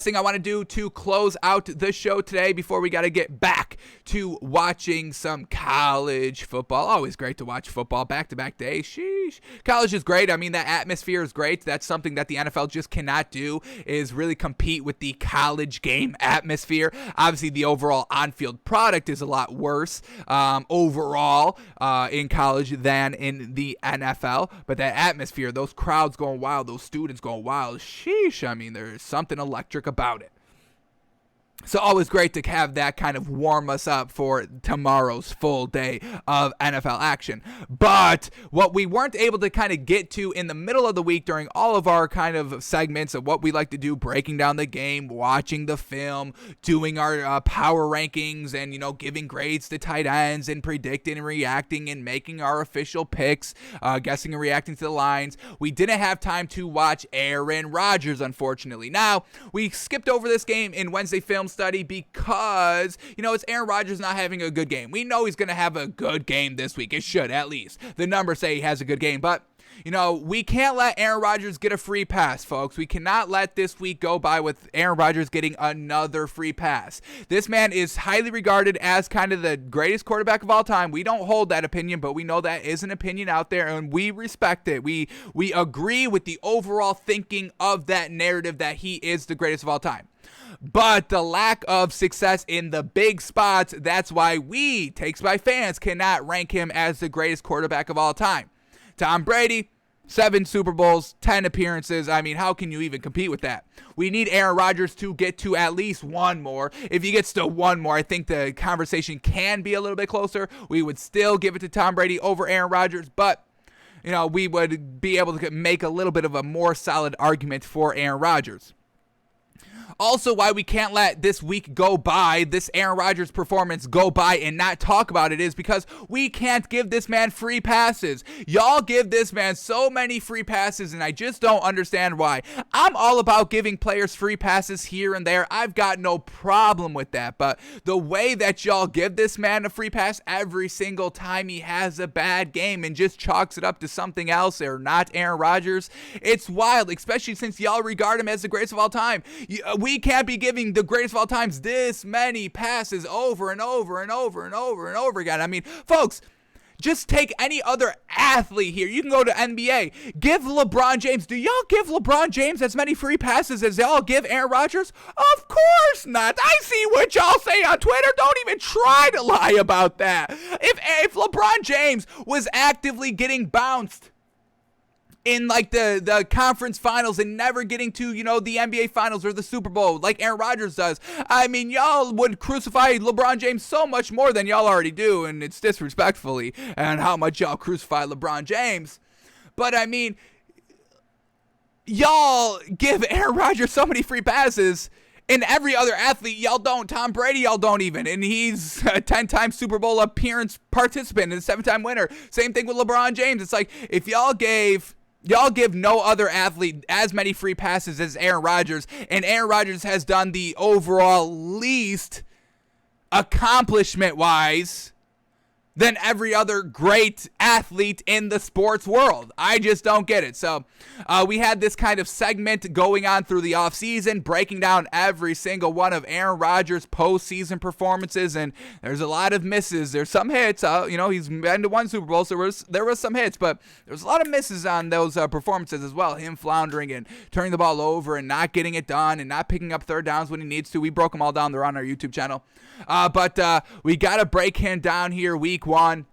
thing I want to do to close out the show today before we got to get back to watching some college football. Always great to watch football back-to-back days. Sheesh. College is great. I mean, that atmosphere is great. That's something that the NFL just cannot do, is really compete with the college game atmosphere. Obviously, the overall on-field product is a lot worse overall in college than in the NFL. But that atmosphere, those crowds going wild, those students going wild, sheesh. I mean, there's something electric about it. So always great to have that kind of warm us up for tomorrow's full day of NFL action. But what we weren't able to kind of get to in the middle of the week during all of our kind of segments of what we like to do, breaking down the game, watching the film, doing our power rankings, and, you know, giving grades to tight ends and predicting and reacting and making our official picks, guessing and reacting to the lines. We didn't have time to watch Aaron Rodgers, unfortunately. Now, we skipped over this game in Wednesday Film Study because, you know, it's Aaron Rodgers not having a good game. We know he's going to have a good game this week. It should, at least. The numbers say he has a good game, but you know, we can't let Aaron Rodgers get a free pass, folks. We cannot let this week go by with Aaron Rodgers getting another free pass. This man is highly regarded as kind of the greatest quarterback of all time. We don't hold that opinion, but we know that is an opinion out there, and we respect it. We agree with the overall thinking of that narrative that he is the greatest of all time. But the lack of success in the big spots, that's why we, Takes by Fans, cannot rank him as the greatest quarterback of all time. Tom Brady, 7 Super Bowls, 10 appearances. I mean, how can you even compete with that? We need Aaron Rodgers to get to at least one more. If he gets to one more, I think the conversation can be a little bit closer. We would still give it to Tom Brady over Aaron Rodgers, but you know, we would be able to make a little bit of a more solid argument for Aaron Rodgers. Also, why we can't let this week go by, this Aaron Rodgers performance go by and not talk about it, is because we can't give this man free passes. Y'all give this man so many free passes, and I just don't understand why. I'm all about giving players free passes here and there. I've got no problem with that, but the way that y'all give this man a free pass every single time he has a bad game and just chalks it up to something else or not Aaron Rodgers, it's wild, especially since y'all regard him as the greatest of all time. We can't be giving the greatest of all times this many passes over and over and over and over and over again. I mean, folks, just take any other athlete here. You can go to NBA. Give LeBron James. Do y'all give LeBron James as many free passes as y'all give Aaron Rodgers? Of course not. I see what y'all say on Twitter. Don't even try to lie about that. If LeBron James was actively getting bounced in like the conference finals and never getting to, you know, the NBA finals or the Super Bowl like Aaron Rodgers does, I mean, y'all would crucify LeBron James so much more than y'all already do, and it's disrespectfully and how much y'all crucify LeBron James. But I mean, y'all give Aaron Rodgers so many free passes, and every other athlete, y'all don't. Tom Brady, y'all don't even. And he's a 10-time Super Bowl appearance participant and a 7-time winner. Same thing with LeBron James. It's like, if y'all give no other athlete as many free passes as Aaron Rodgers, and Aaron Rodgers has done the overall least accomplishment-wise than every other great athlete in the sports world. I just don't get it. So we had this kind of segment going on through the offseason, breaking down every single one of Aaron Rodgers' postseason performances, and there's a lot of misses. There's some hits. You know, he's been to 1 Super Bowl, so there was some hits, but there's a lot of misses on those performances as well. Him floundering and turning the ball over and not getting it done and not picking up third downs when he needs to. We broke them all down. They're on our YouTube channel. But we got to break him down here week 1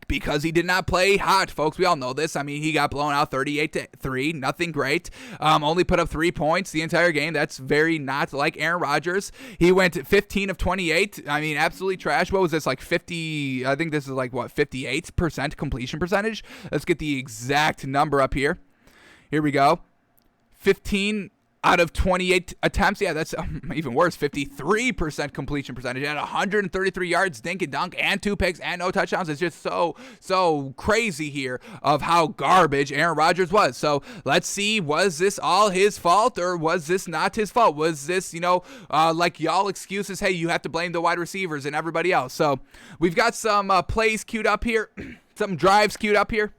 because he did not play hot, folks. We all know this. I mean, he got blown out 38-3, nothing great. Only put up 3 points the entire game. That's very not like Aaron Rodgers. He went 15 of 28. I mean, absolutely trash. What was this, like 50? I think this is like, what, 58% completion percentage? Let's get the exact number up here. Here we go. 15 out of 28 attempts. Yeah, that's even worse. 53% completion percentage and 133 yards, dink and dunk, and 2 picks and no touchdowns. It's just so crazy here of how garbage Aaron Rodgers was. So let's see, was this all his fault or was this not his fault? Was this, you know, like y'all excuses, hey, you have to blame the wide receivers and everybody else. So we've got some plays queued up here, some drives queued up here.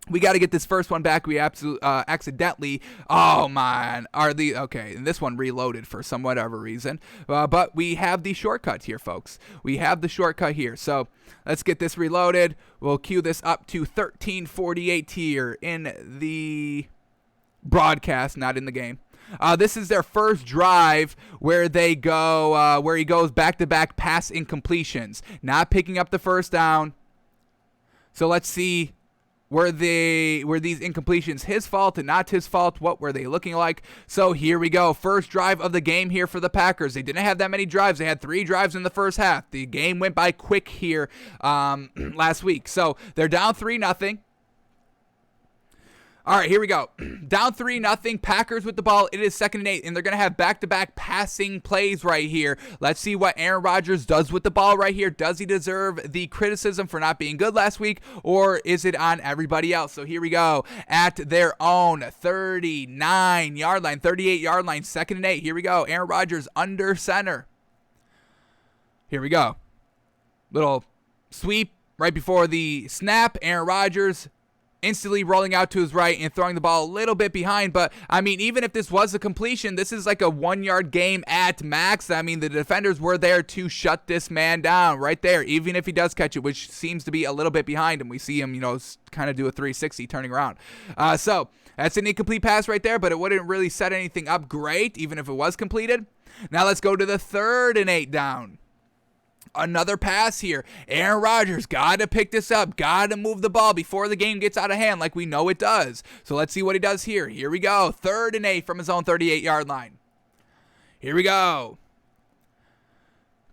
We got to get this first one back. We accidentally, oh man, okay, and this one reloaded for some whatever reason. But we have the shortcut here, folks. We have the shortcut here. So let's get this reloaded. We'll queue this up to 1348 here in the broadcast, not in the game. This is their first drive where they go, where he goes back-to-back pass incompletions, not picking up the first down. So let's see. Were these incompletions his fault and not his fault? What were they looking like? So here we go. First drive of the game here for the Packers. They didn't have that many drives. They had 3 drives in the first half. The game went by quick here last week. So they're down 3-0. All right, here we go. Down 3-0. Packers with the ball. It is 2nd and 8, and they're going to have back-to-back passing plays right here. Let's see what Aaron Rodgers does with the ball right here. Does he deserve the criticism for not being good last week, or is it on everybody else? So here we go. At their own 39-yard line, 38-yard line, 2nd and 8. Here we go. Aaron Rodgers under center. Here we go. Little sweep right before the snap. Aaron Rodgers instantly rolling out to his right and throwing the ball a little bit behind. But, I mean, even if this was a completion, this is like a 1-yard game at max. I mean, the defenders were there to shut this man down right there, even if he does catch it, which seems to be a little bit behind him. We see him, kind of do a 360 turning around. So that's an incomplete pass right there, but it wouldn't really set anything up great, even if it was completed. Now let's go to the 3rd and 8 down. Another pass here. Aaron Rodgers got to pick this up. Got to move the ball before the game gets out of hand like we know it does. So let's see what he does here. Here we go. 3rd and 8 from his own 38-yard line. Here we go.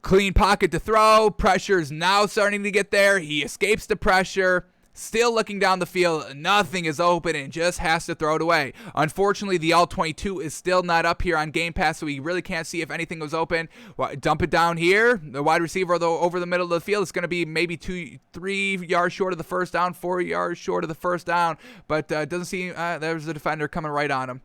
Clean pocket to throw. Pressure's now starting to get there. He escapes the pressure. Still looking down the field, nothing is open and just has to throw it away. Unfortunately, the All-22 is still not up here on Game Pass, so we really can't see if anything was open. Dump it down here. The wide receiver over the middle of the field is going to be maybe 2-3 yards short of the first down, 4 yards short of the first down, but it doesn't seem there's a defender coming right on him.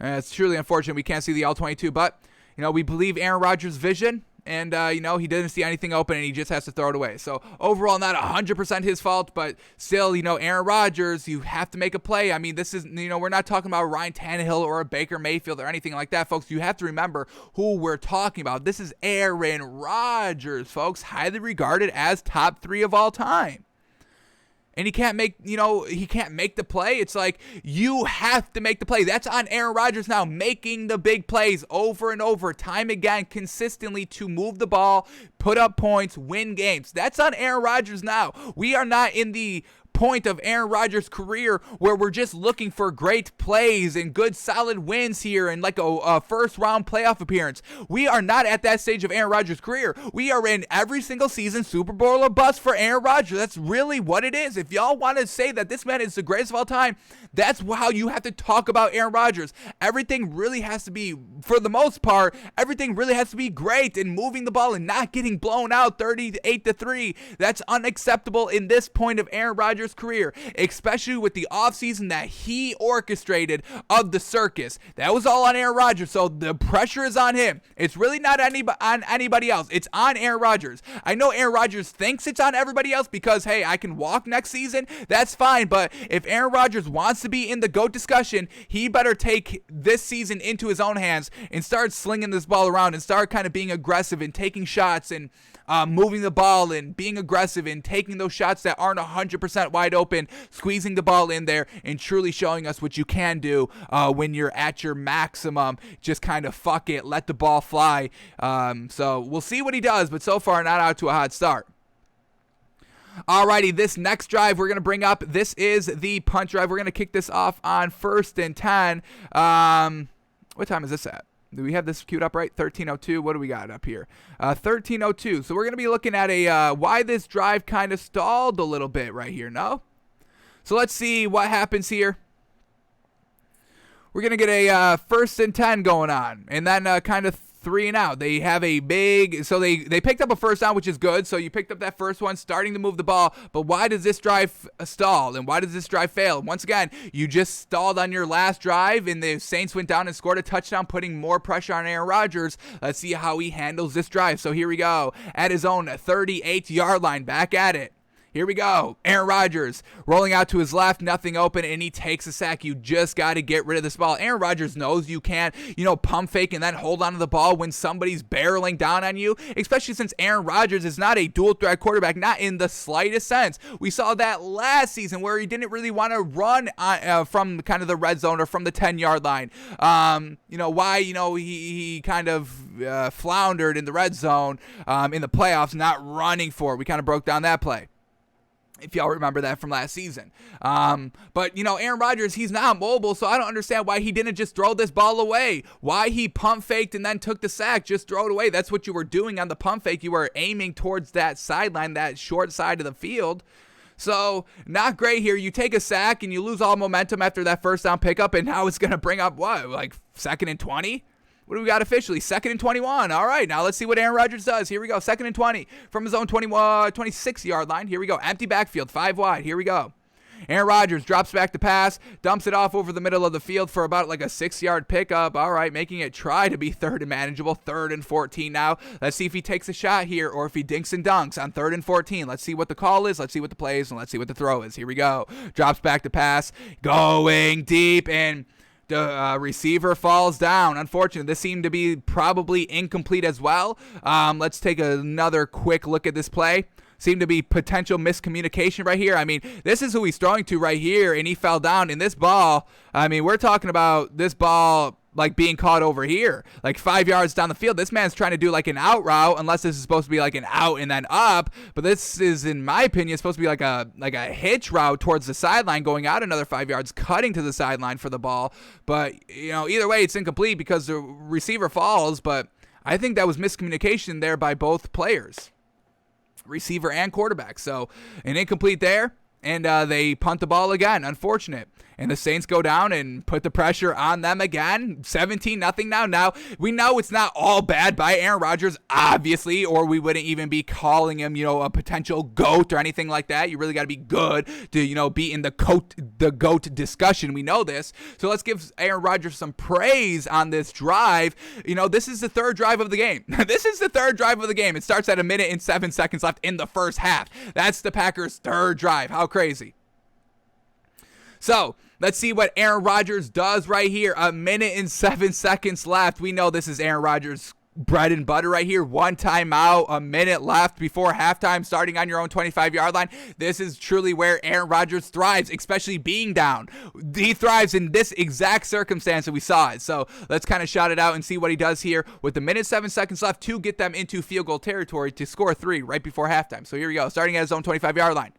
It's truly unfortunate we can't see the All-22, but we believe Aaron Rodgers' vision. And, he didn't see anything open, and he just has to throw it away. So, overall, not 100% his fault, but still, Aaron Rodgers, you have to make a play. I mean, this is, we're not talking about Ryan Tannehill or a Baker Mayfield or anything like that, folks. You have to remember who we're talking about. This is Aaron Rodgers, folks, highly regarded as top 3 of all time. And he can't make the play. It's like, you have to make the play. That's on Aaron Rodgers now, making the big plays over and over, time again, consistently to move the ball, put up points, win games. That's on Aaron Rodgers now. We are not in the point of Aaron Rodgers' career where we're just looking for great plays and good solid wins here and like a first round playoff appearance. We are not at that stage of Aaron Rodgers' career. We are in every single season Super Bowl or bust for Aaron Rodgers. That's really what it is. If y'all want to say that this man is the greatest of all time, that's how you have to talk about Aaron Rodgers. Everything really has to be, for the most part, everything really has to be great and moving the ball and not getting blown out 38-3. That's unacceptable in this point of Aaron Rodgers' career, especially with the offseason that he orchestrated of the circus. That was all on Aaron Rodgers, so the pressure is on him. It's really not on anybody else. It's on Aaron Rodgers. I know Aaron Rodgers thinks it's on everybody else because, hey, I can walk next season. That's fine, but if Aaron Rodgers wants to be in the GOAT discussion, he better take this season into his own hands and start slinging this ball around and start kind of being aggressive and taking shots and moving the ball and being aggressive and taking those shots that aren't 100% wide open, squeezing the ball in there and truly showing us what you can do when you're at your maximum. Just kind of fuck it, let the ball fly. So we'll see what he does, but so far not out to a hot start. Alrighty, this next drive we're going to bring up, this is the punt drive. We're going to kick this off on 1st and 10. What time is this at? Do we have this queued up right? 13:02. What do we got up here? 13:02. So we're going to be looking at why this drive kind of stalled a little bit right here, no? So let's see what happens here. We're going to get a 1st and 10 going on, and then kind of 3 and out. They have a big, so they picked up a first down, which is good. So you picked up that first one, starting to move the ball. But why does this drive stall? And why does this drive fail? Once again, you just stalled on your last drive, and the Saints went down and scored a touchdown, putting more pressure on Aaron Rodgers. Let's see how he handles this drive. So here we go. At his own 38-yard line, back at it. Here we go. Aaron Rodgers rolling out to his left, nothing open, and he takes a sack. You just got to get rid of this ball. Aaron Rodgers knows you can't, pump fake and then hold on to the ball when somebody's barreling down on you, especially since Aaron Rodgers is not a dual threat quarterback, not in the slightest sense. We saw that last season where he didn't really want to run from kind of the red zone or from the 10-yard line. He kind of floundered in the red zone in the playoffs, not running for it. We kind of broke down that play, if y'all remember that from last season. But Aaron Rodgers, he's not mobile, so I don't understand why he didn't just throw this ball away. Why he pump faked and then took the sack. Just throw it away. That's what you were doing on the pump fake. You were aiming towards that sideline, that short side of the field. So, not great here. You take a sack and you lose all momentum after that first down pickup, and now it's going to bring up what, like 2nd and 20? What do we got officially? 2nd and 21. All right, now let's see what Aaron Rodgers does. Here we go. 2nd and 20 from his own 26-yard line. Here we go. Empty backfield, 5 wide. Here we go. Aaron Rodgers drops back to pass, dumps it off over the middle of the field for about like a 6-yard pickup. All right, making it try to be 3rd and manageable. 3rd and 14 now. Let's see if he takes a shot here or if he dinks and dunks on 3rd and 14. Let's see what the call is. Let's see what the play is, and let's see what the throw is. Here we go. Drops back to pass, going deep, and the receiver falls down. Unfortunately, this seemed to be probably incomplete as well. Let's take another quick look at this play. Seemed to be potential miscommunication right here. I mean, this is who he's throwing to right here, and he fell down. In this ball, I mean, we're talking about this ball like being caught over here, like 5 yards down the field. This man's trying to do like an out route, unless this is supposed to be like an out and then up. But this is, in my opinion, supposed to be like a hitch route towards the sideline, going out another 5 yards, cutting to the sideline for the ball. But either way, it's incomplete because the receiver falls. But I think that was miscommunication there by both players, receiver and quarterback. So an incomplete there, and they punt the ball again. Unfortunate. And the Saints go down and put the pressure on them again. 17-0 now. Now, we know it's not all bad by Aaron Rodgers, obviously, or we wouldn't even be calling him, a potential GOAT or anything like that. You really got to be good to, be in the GOAT discussion. We know this. So let's give Aaron Rodgers some praise on this drive. This is the 3rd drive of the game. This is the 3rd drive of the game. It starts at 1 minute and 7 seconds left in the first half. That's the Packers' 3rd drive. How crazy. So, let's see what Aaron Rodgers does right here. 1 minute and 7 seconds left. We know this is Aaron Rodgers' bread and butter right here. 1 timeout, 1 minute left before halftime, starting on your own 25-yard line. This is truly where Aaron Rodgers thrives, especially being down. He thrives in this exact circumstance that we saw it. So let's kind of shout it out and see what he does here with 1 minute 7 seconds left to get them into field goal territory to score 3 right before halftime. So here we go, starting at his own 25-yard line.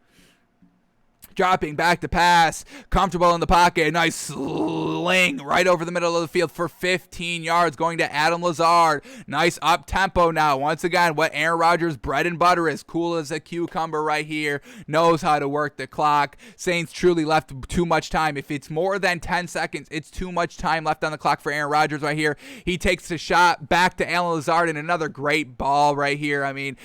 Dropping back to pass, comfortable in the pocket, nice sling right over the middle of the field for 15 yards, going to Adam Lazard. Nice up tempo now. Once again, what Aaron Rodgers' bread and butter is, cool as a cucumber right here, knows how to work the clock. Saints truly left too much time. If it's more than 10 seconds, it's too much time left on the clock for Aaron Rodgers right here. He takes the shot back to Alan Lazard, and another great ball right here. I mean,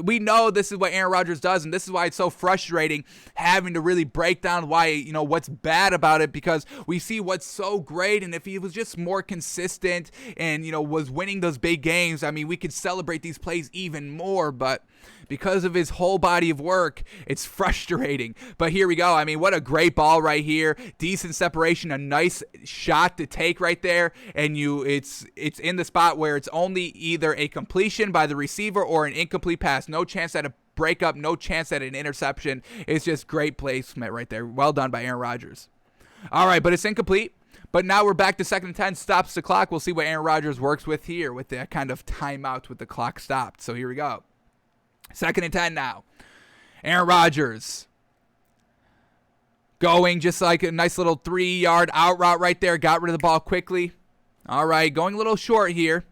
we know this is what Aaron Rodgers does, and this is why it's so frustrating having to really break down why, what's bad about it, because we see what's so great. And if he was just more consistent and, was winning those big games, I mean, we could celebrate these plays even more. But because of his whole body of work, it's frustrating. But here we go. I mean, what a great ball right here. Decent separation, a nice shot to take right there. And it's in the spot where it's only either a completion by the receiver or an incomplete pass. No chance at a breakup, no chance at an interception. It's just great placement right there. Well done by Aaron Rodgers. All right, but it's incomplete. But now we're back to 2nd and 10, stops the clock. We'll see what Aaron Rodgers works with here with that kind of timeout with the clock stopped. So here we go. 2nd and 10 now. Aaron Rodgers going just like a nice little 3-yard out route right there. Got rid of the ball quickly. All right, going a little short here.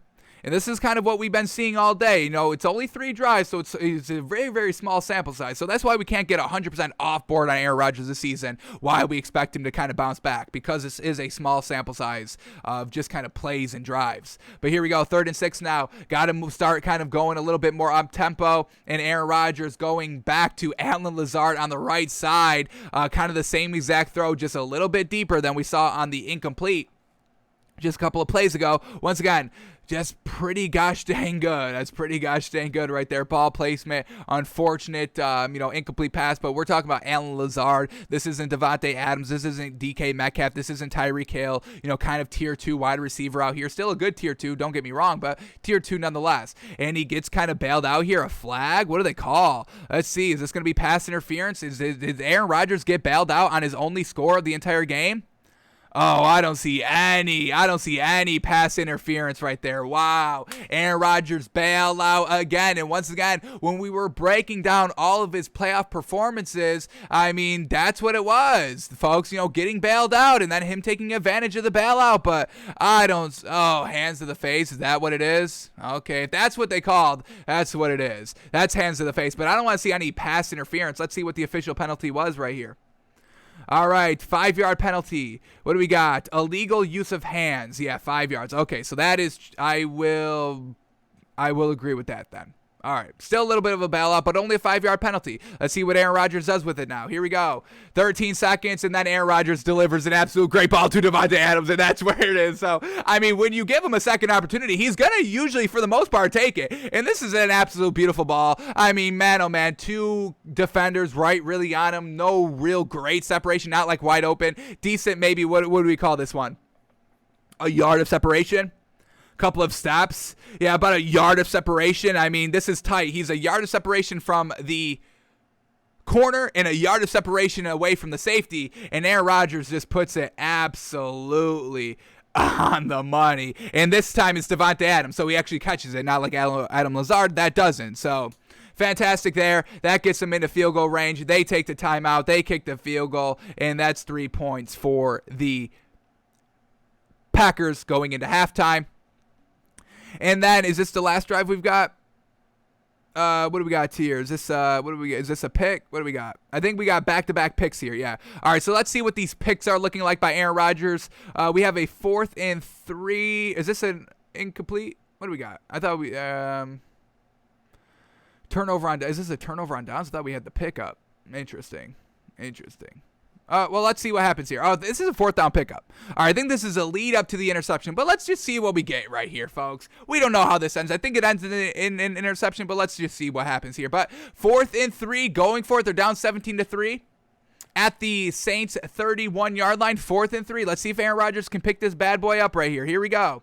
And this is kind of what we've been seeing all day. It's only 3 drives, so it's a very, very small sample size. So that's why we can't get 100% off board on Aaron Rodgers this season, why we expect him to kind of bounce back, because this is a small sample size of just kind of plays and drives. But here we go, 3rd and 6 now. Got to start kind of going a little bit more up-tempo, and Aaron Rodgers going back to Alan Lazard on the right side. Kind of the same exact throw, just a little bit deeper than we saw on the incomplete. just a couple of plays ago. Once again, just pretty gosh dang good. That's pretty gosh dang good right there. Ball placement, unfortunate, incomplete pass. But we're talking about Allen Lazard. This isn't Devontae Adams. This isn't DK Metcalf. This isn't Tyreek Hill. Kind of tier 2 wide receiver out here. Still a good tier 2. Don't get me wrong, but tier 2 nonetheless. And he gets kind of bailed out here. A flag. What do they call? Let's see. Is this going to be pass interference? Did Aaron Rodgers get bailed out on his only score of the entire game? Oh, I don't see any pass interference right there. Wow. Aaron Rodgers bailout again. And once again, when we were breaking down all of his playoff performances, that's what it was. Folks, getting bailed out and then him taking advantage of the bailout. But hands to the face. Is that what it is? Okay, if that's what they called, that's what it is. That's hands to the face. But I don't want to see any pass interference. Let's see what the official penalty was right here. All right, 5-yard penalty. What do we got? Illegal use of hands. Yeah, 5 yards. Okay, so that is, I will agree with that then. All right, still a little bit of a bailout, but only a 5-yard penalty. Let's see what Aaron Rodgers does with it now. Here we go. 13 seconds, and then Aaron Rodgers delivers an absolute great ball to Devontae Adams, and that's where it is. So, when you give him a second opportunity, he's going to usually, for the most part, take it. And this is an absolute beautiful ball. Man, oh man, 2 defenders right really on him. No real great separation, not like wide open. Decent maybe, what do we call this one? A yard of separation? Couple of steps. Yeah, about a yard of separation. This is tight. He's a yard of separation from the corner and a yard of separation away from the safety, and Aaron Rodgers just puts it absolutely on the money. And this time it's Devontae Adams, so he actually catches it, not like Adam Lazard. That doesn't. So fantastic there. That gets them into field goal range. They take the timeout. They kick the field goal, and that's 3 points for the Packers going into halftime. And then, is this the last drive we've got? What do we got here? Is this Is this a pick? What do we got? I think we got back-to-back picks here. Yeah. All right. So let's see what these picks are looking like by Aaron Rodgers. We have a 4th and 3. Is this an incomplete? What do we got? I thought we turnover on. Is this a turnover on downs? I thought we had the pickup. Interesting. Well, let's see what happens here. Oh, this is a 4th down pickup. All right, I think this is a lead up to the interception, but let's just see what we get right here, folks. We don't know how this ends. I think it ends in an interception, but let's just see what happens here. But 4th and 3, going for it. They're down 17-3 at the Saints 31-yard line. 4th and 3. Let's see if Aaron Rodgers can pick this bad boy up right here. Here we go.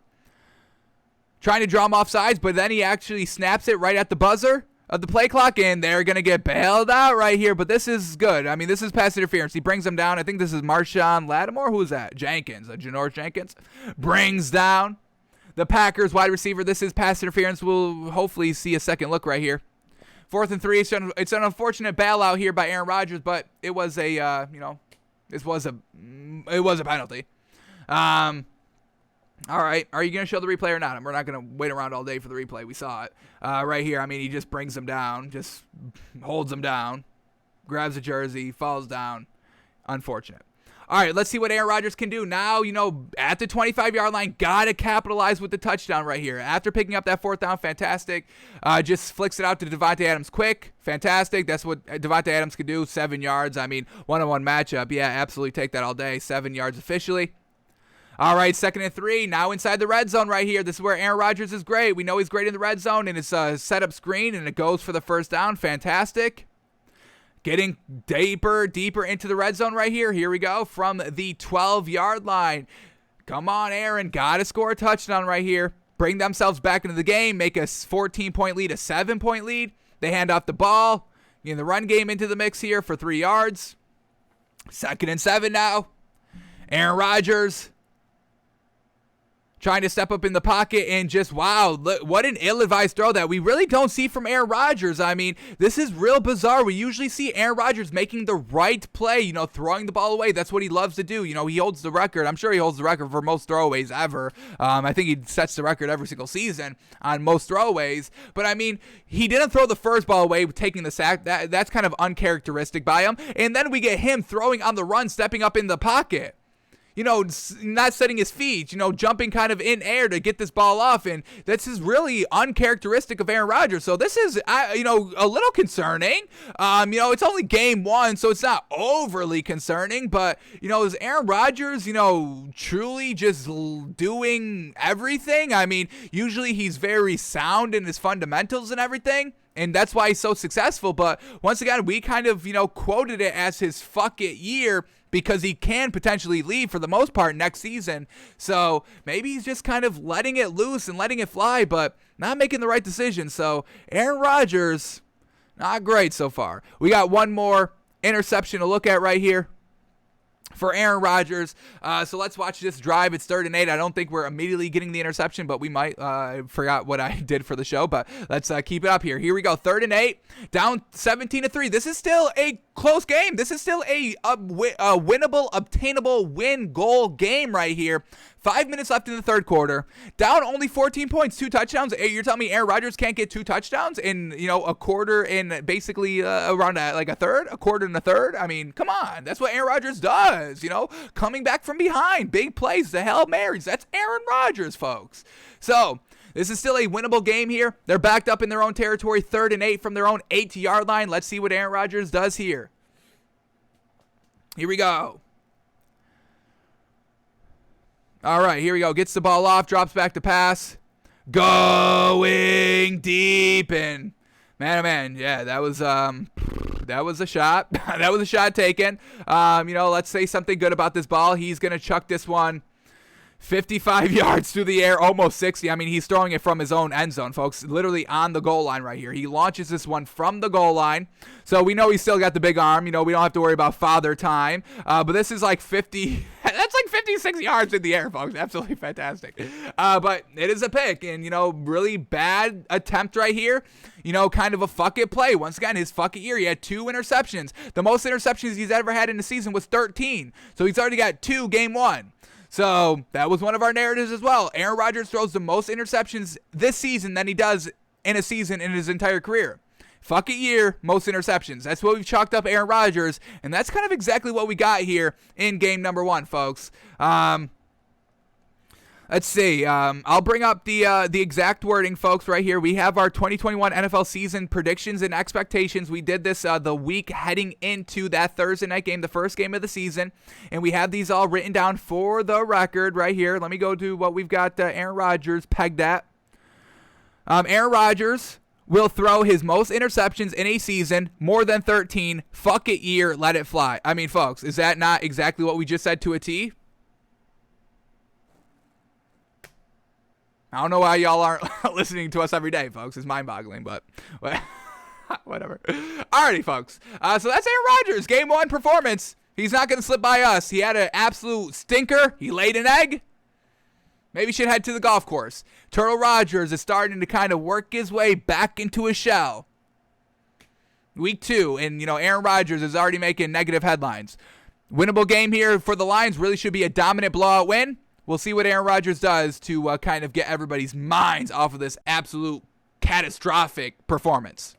Trying to draw him off sides, but then he actually snaps it right at the buzzer of the play clock, and they're going to get bailed out right here, but this is good. This is pass interference. He brings them down. I think this is Marshawn Lattimore. Who is that? Jenkins. Janoris Jenkins brings down the Packers wide receiver. This is pass interference. We'll hopefully see a second look right here. 4th and 3. It's an unfortunate bailout here by Aaron Rodgers, but it was a, it was a penalty. All right, are you going to show the replay or not? We're not going to wait around all day for the replay. We saw it right here. he just brings them down, just holds them down, grabs a jersey, falls down. Unfortunate. All right, let's see what Aaron Rodgers can do. Now, at the 25-yard line, got to capitalize with the touchdown right here. After picking up that 4th down, fantastic. Just flicks it out to Devontae Adams quick. Fantastic. That's what Devontae Adams can do, 7 yards. One-on-one matchup. Yeah, absolutely take that all day. 7 yards officially. All right, 2nd and 3, now inside the red zone right here. This is where Aaron Rodgers is great. We know he's great in the red zone, and it's a setup screen, and it goes for the 1st down. Fantastic. Getting deeper into the red zone right here. Here we go from the 12-yard line. Come on, Aaron. Got to score a touchdown right here. Bring themselves back into the game. Make a 14-point lead a 7-point lead. They hand off the ball. In the run game into the mix here for 3 yards. 2nd and 7 now. Aaron Rodgers trying to step up in the pocket and just, wow, what an ill-advised throw that we really don't see from Aaron Rodgers. This is real bizarre. We usually see Aaron Rodgers making the right play, throwing the ball away. That's what he loves to do. He holds the record. I'm sure he holds the record for most throwaways ever. I think he sets the record every single season on most throwaways. But, he didn't throw the first ball away, taking the sack. That's kind of uncharacteristic by him. And then we get him throwing on the run, stepping up in the pocket. not setting his feet, jumping kind of in air to get this ball off. And this is really uncharacteristic of Aaron Rodgers. So this is, a little concerning. It's only game one, so it's not overly concerning. But, is Aaron Rodgers, truly just doing everything? I mean, usually he's very sound in his fundamentals and everything, and that's why he's so successful. But once again, we kind of, quoted it as his fuck it year because he can potentially leave for the most part next season. So maybe he's just kind of letting it loose and letting it fly, but not making the right decision. So Aaron Rodgers, not great so far. We got one more interception to look at right here for Aaron Rodgers. So let's watch this drive. It's 3rd and 8. I don't think we're immediately getting the interception, but we might. I forgot what I did for the show, but let's keep it up here. Here we go. 3rd and 8, down 17-3. This is still a close game. This is still a winnable, obtainable win goal game right here. 5 minutes left in the third quarter. Down only 14 points, 2 touchdowns. You're telling me Aaron Rodgers can't get 2 touchdowns in, a quarter and basically around a third, a quarter and a third? I mean, come on. That's what Aaron Rodgers does, coming back from behind. Big plays, the Hail Marys. That's Aaron Rodgers, folks. So this is still a winnable game here. They're backed up in their own territory, 3rd and 8 from their own 8-yard line. Let's see what Aaron Rodgers does here. Here we go. All right, here we go. Gets the ball off, drops back to pass. Going deep, and man, oh man, yeah, that was a shot. That was a shot taken. Let's say something good about this ball. He's going to chuck this one 55 yards through the air, almost 60. I mean, he's throwing it from his own end zone, folks, literally on the goal line right here. He launches this one from the goal line. So we know he's still got the big arm. We don't have to worry about father time. But this is like 50. That's like 56 yards in the air, folks. Absolutely fantastic. But it is a pick, and, really bad attempt right here. Kind of a fuck it play. Once again, his fuck it year. He had 2 interceptions. The most interceptions he's ever had in a season was 13. So he's already got 2 game 1. So that was one of our narratives as well. Aaron Rodgers throws the most interceptions this season than he does in a season in his entire career. Fuck it year, most interceptions. That's what we've chalked up Aaron Rodgers, and that's kind of exactly what we got here in game number 1, folks. Let's see. I'll bring up the exact wording, folks, right here. We have our 2021 NFL season predictions and expectations. We did this the week heading into that Thursday night game, the first game of the season, and we have these all written down for the record right here. Let me go to what we've got Aaron Rodgers pegged at. Aaron Rodgers will throw his most interceptions in a season, more than 13. Fuck it year, let it fly. I mean, folks, is that not exactly what we just said to a T? I don't know why y'all aren't listening to us every day, folks. It's mind-boggling, but whatever. Alrighty, folks. So that's Aaron Rodgers' game 1 performance. He's not going to slip by us. He had an absolute stinker. He laid an egg. Maybe he should head to the golf course. Turtle Rodgers is starting to kind of work his way back into his shell. Week 2, and, Aaron Rodgers is already making negative headlines. Winnable game here for the Lions. Really should be a dominant blowout win. We'll see what Aaron Rodgers does to kind of get everybody's minds off of this absolute catastrophic performance.